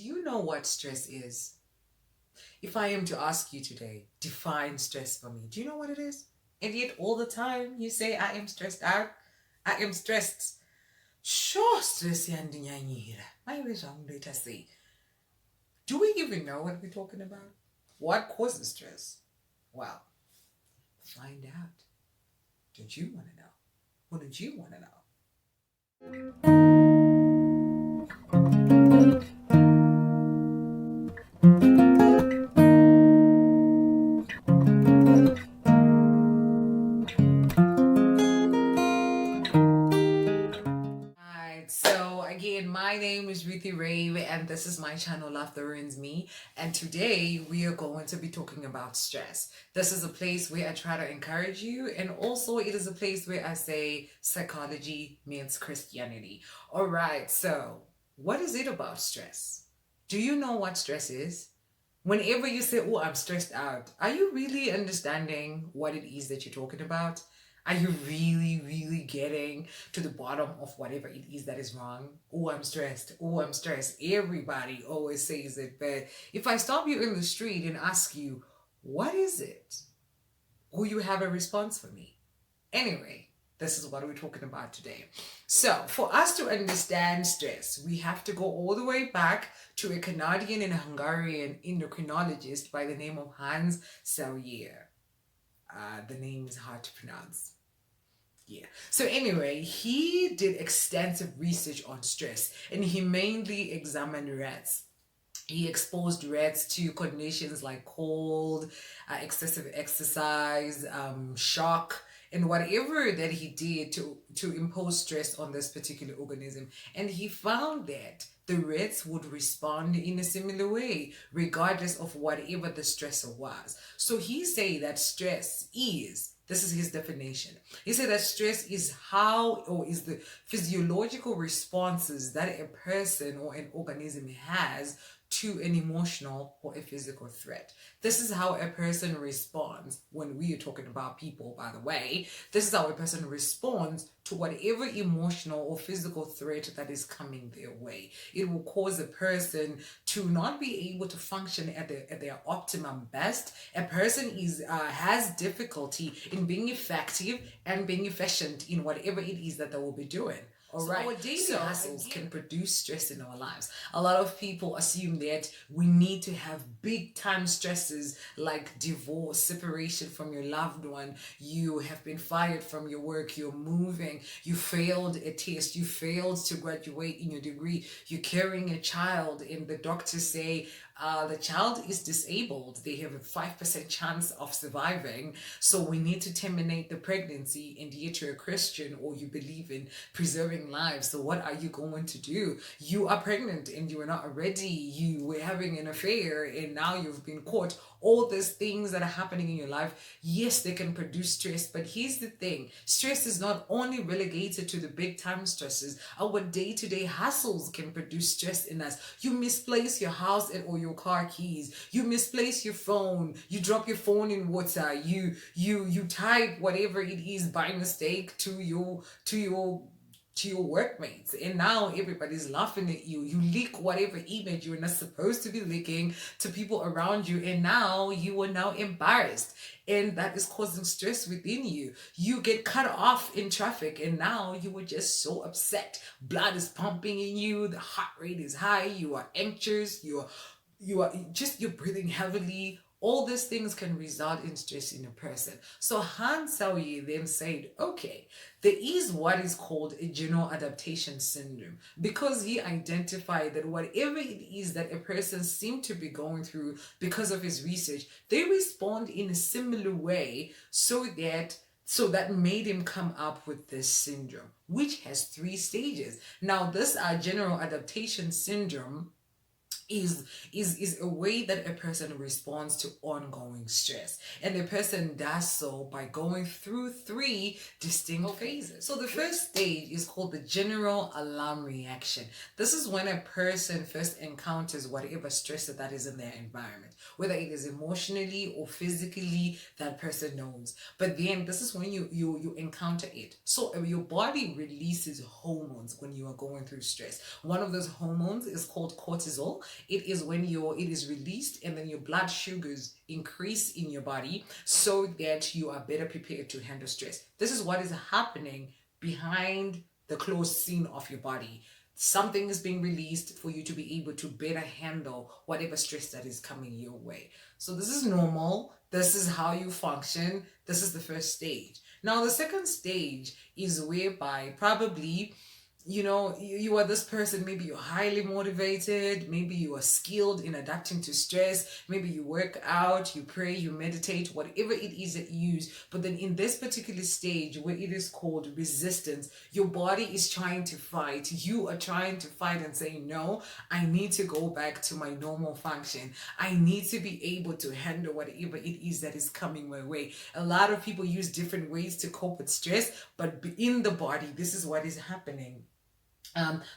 Do you know what stress is? If I am to ask you today, define stress for me, do you know what it is? And yet all the time you say, I am stressed out. I am stressed. Sure, stress yandinyanyira. My wish I'm going to say. Do we even know what we're talking about? What causes stress? Well, find out. Don't you want to know? Wouldn't you want to know? So again, my name is Ruthie Rave, and this is my channel Love That Ruins Me. And today we are going to be talking about stress. This is a place where I try to encourage you, and also it is a place where I say psychology meets Christianity. All right, so what is it about stress? Do you know what stress is? Whenever you say, oh, I'm stressed out, are you really understanding what it is that you're talking about? Are you really getting to the bottom of whatever it is that is wrong? Oh, I'm stressed. Oh, I'm stressed. Everybody always says it. But if I stop you in the street and ask you, what is it? Will you have a response for me? Anyway, this is what we're talking about today. So, for us to understand stress, we have to go all the way back to a Canadian and Hungarian endocrinologist by the name of Hans Selye. The name is hard to pronounce. Yeah. So anyway, he did extensive research on stress, and he mainly examined rats. He exposed rats to conditions like cold, excessive exercise, shock, and whatever that he did to impose stress on this particular organism. And he found that the rats would respond in a similar way, regardless of whatever the stressor was. So he said that stress is, this is his definition. He said that stress is is the physiological responses that a person or an organism has to an emotional or a physical threat. This is how a person responds when we are talking about people, by the way. This is how a person responds to whatever emotional or physical threat that is coming their way. It will cause a person to not be able to function at their optimum best. A person has difficulty in being effective and being efficient in whatever it is that they will be doing. All right. Our daily hustles can produce stress in our lives. A lot of people assume that we need to have big time stresses like divorce, separation from your loved one, you have been fired from your work, you're moving, you failed a test, you failed to graduate in your degree, you're carrying a child, and the doctors say the child is disabled. They have a 5% chance of surviving. So we need to terminate the pregnancy, and yet you're a Christian or you believe in preserving lives. So what are you going to do? You are pregnant and you are not ready. You were having an affair and now you've been caught. All these things that are happening in your life, yes, they can produce stress. But here's the thing. Stress is not only relegated to the big time stresses. Our day-to-day hassles can produce stress in us. You misplace your house or your car keys, you misplace your phone, you drop your phone in water, you type whatever it is by mistake to your workmates, and now everybody's laughing at you. You leak whatever image you're not supposed to be leaking to people around you, and now you are now embarrassed, and that is causing stress within you. You get cut off in traffic, and now you were just so upset. Blood is pumping in you, the heart rate is high, you are anxious, you're breathing heavily. All these things can result in stress in a person. So Hans Selye then said, okay, there is what is called a general adaptation syndrome, because he identified that whatever it is that a person seemed to be going through because of his research, they respond in a similar way, so that made him come up with this syndrome, which has 3 stages. Now, this general adaptation syndrome is a way that a person responds to ongoing stress, and a person does so by going through 3 distinct phases. So the first stage is called the general alarm reaction. This is when a person first encounters whatever stressor that is in their environment, whether it is emotionally or physically, that person knows. But then this is when you encounter it. So your body releases hormones when you are going through stress. One of those hormones is called cortisol, It is when it is released, and then your blood sugars increase in your body so that you are better prepared to handle stress. This is what is happening behind the closed scene of your body. Something is being released for you to be able to better handle whatever stress that is coming your way. So this is normal. This is how you function. This is the first stage. Now the second stage is whereby probably you are this person. Maybe you're highly motivated, maybe you are skilled in adapting to stress, maybe you work out, you pray, you meditate, whatever it is that you use. But then in this particular stage where it is called resistance, your body is trying to fight, you are trying to fight and say, no, I need to go back to my normal function. I need to be able to handle whatever it is that is coming my way. A lot of people use different ways to cope with stress, but in the body, this is what is happening.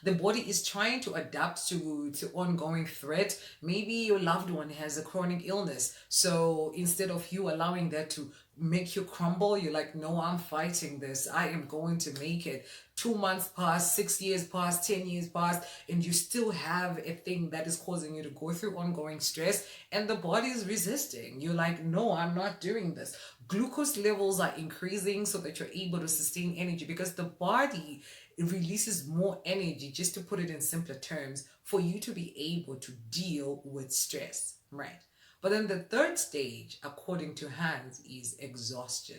The body is trying to adapt to ongoing threat. Maybe your loved one has a chronic illness, so instead of you allowing that to make you crumble, you're like, no, I'm fighting this, I am going to make it. 2 months pass, 6 years pass, 10 years pass, and you still have a thing that is causing you to go through ongoing stress, and the body is resisting. You're like, no, I'm not doing this. Glucose levels are increasing so that you're able to sustain energy, because the body, it releases more energy, just to put it in simpler terms, for you to be able to deal with stress, right? But then the third stage, according to Hans, is exhaustion.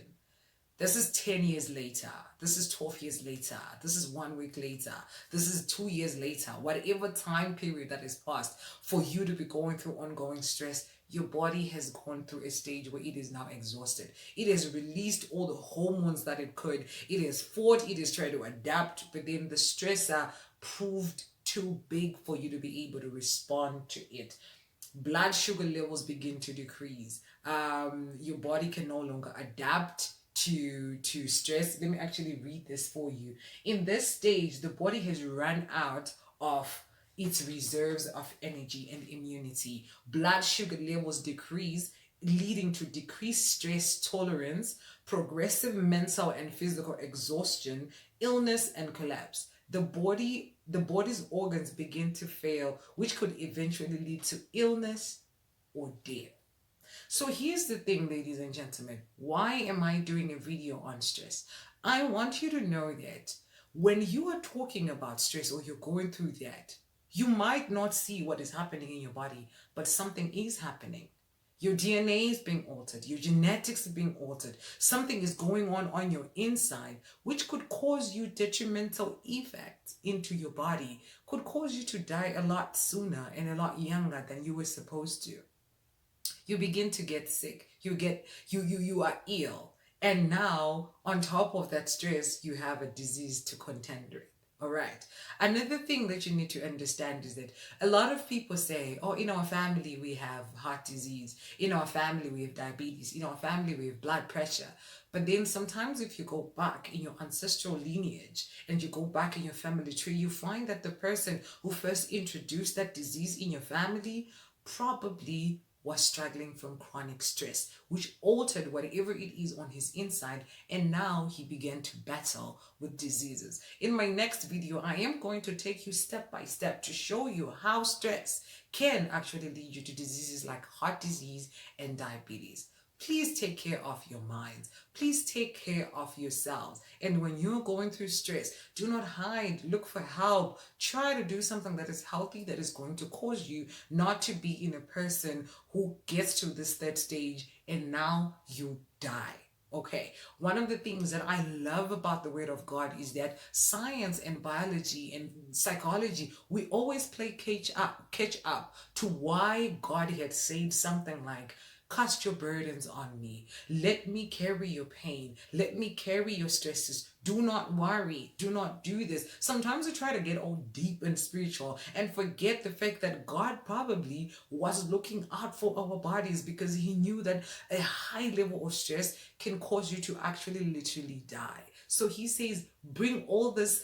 This is 10 years later. This is 12 years later. This is 1 week later. This is 2 years later. Whatever time period that is passed for you to be going through ongoing stress, your body has gone through a stage where it is now exhausted. It has released all the hormones that it could. It has fought, it has tried to adapt, but then the stressor proved too big for you to be able to respond to it. Blood sugar levels begin to decrease. Your body can no longer adapt to stress. Let me actually read this for you. In this stage, the body has run out of its reserves of energy and immunity. Blood sugar levels decrease, leading to decreased stress tolerance, progressive mental and physical exhaustion, illness, and collapse. The body's organs begin to fail, which could eventually lead to illness or death. So here's the thing, ladies and gentlemen. Why am I doing a video on stress? I want you to know that when you are talking about stress or you're going through that, you might not see what is happening in your body, but something is happening. Your DNA is being altered. Your genetics are being altered. Something is going on your inside, which could cause you detrimental effects into your body, could cause you to die a lot sooner and a lot younger than you were supposed to. You begin to get sick. You are ill. And now, on top of that stress, you have a disease to contend with. All right. Another thing that you need to understand is that a lot of people say, oh, in our family, we have heart disease. In our family, we have diabetes. In our family, we have blood pressure. But then sometimes if you go back in your ancestral lineage and you go back in your family tree, you find that the person who first introduced that disease in your family probably was struggling from chronic stress, which altered whatever it is on his inside, and now he began to battle with diseases. In my next video, I am going to take you step by step to show you how stress can actually lead you to diseases like heart disease and diabetes. Please take care of your minds. Please take care of yourselves. And when you're going through stress, do not hide. Look for help. Try to do something that is healthy, that is going to cause you not to be in a person who gets to this third stage and now you die. Okay, one of the things that I love about the Word of God is that science and biology and psychology, we always play catch up to why God had said something like, cast your burdens on me. Let me carry your pain. Let me carry your stresses. Do not worry. Do not do this. Sometimes we try to get all deep and spiritual and forget the fact that God probably was looking out for our bodies, because he knew that a high level of stress can cause you to actually literally die. So he says, bring all these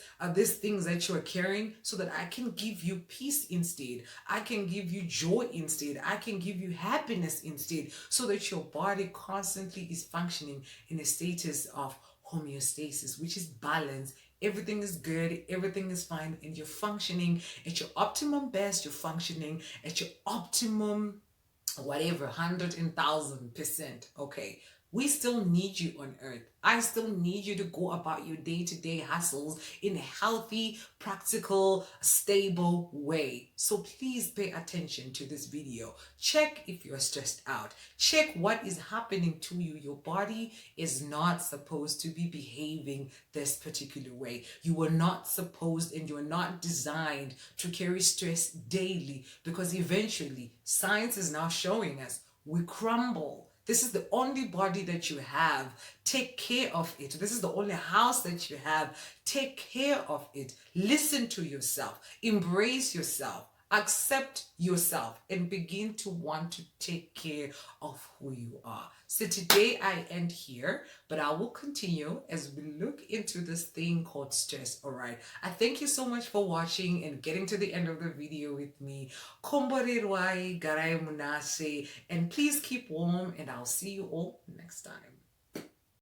things that you are carrying so that I can give you peace instead. I can give you joy instead. I can give you happiness instead, so that your body constantly is functioning in a status of homeostasis, which is balance everything is good, everything is fine, and you're functioning at your optimum best, you're functioning at your optimum whatever, 100,000%. Okay, we still need you on earth. I still need you to go about your day-to-day hustles in a healthy, practical, stable way. So please pay attention to this video. Check if you're stressed out. Check what is happening to you. Your body is not supposed to be behaving this particular way. You were not supposed and you're not designed to carry stress daily, because eventually science is now showing us we crumble. This is the only body that you have. Take care of it. This is the only house that you have. Take care of it. Listen to yourself. Embrace yourself. Accept yourself and begin to want to take care of who you are. So today I end here, but I will continue as we look into this thing called stress. All right. I thank you so much for watching and getting to the end of the video with me. Komborerwai garai munase, and please keep warm, and I'll see you all next time.